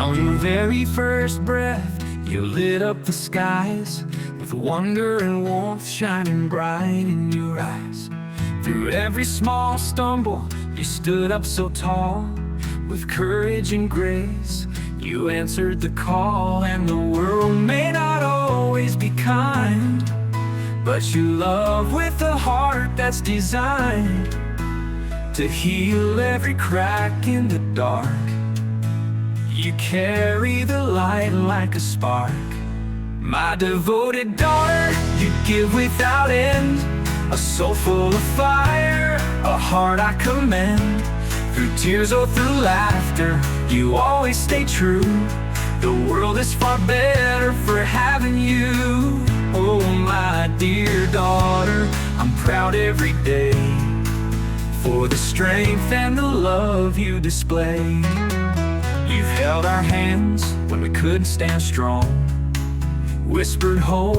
On your very first breath, you lit up the skies with wonder and warmth shining bright in your eyes. Through every small stumble, you stood up so tall. With courage and grace, you answered the call. And the world may not always be kind, but you love with a heart that's designed to heal every crack in the dark. You carry the light like a spark. My devoted daughter, you give without end. A soul full of fire, a heart I commend. Through tears or through laughter, you always stay true. The world is far better for having you. Oh, my dear daughter, I'm proud every day for the strength and the love you display. You've held our hands when we couldn't stand strong, whispered hope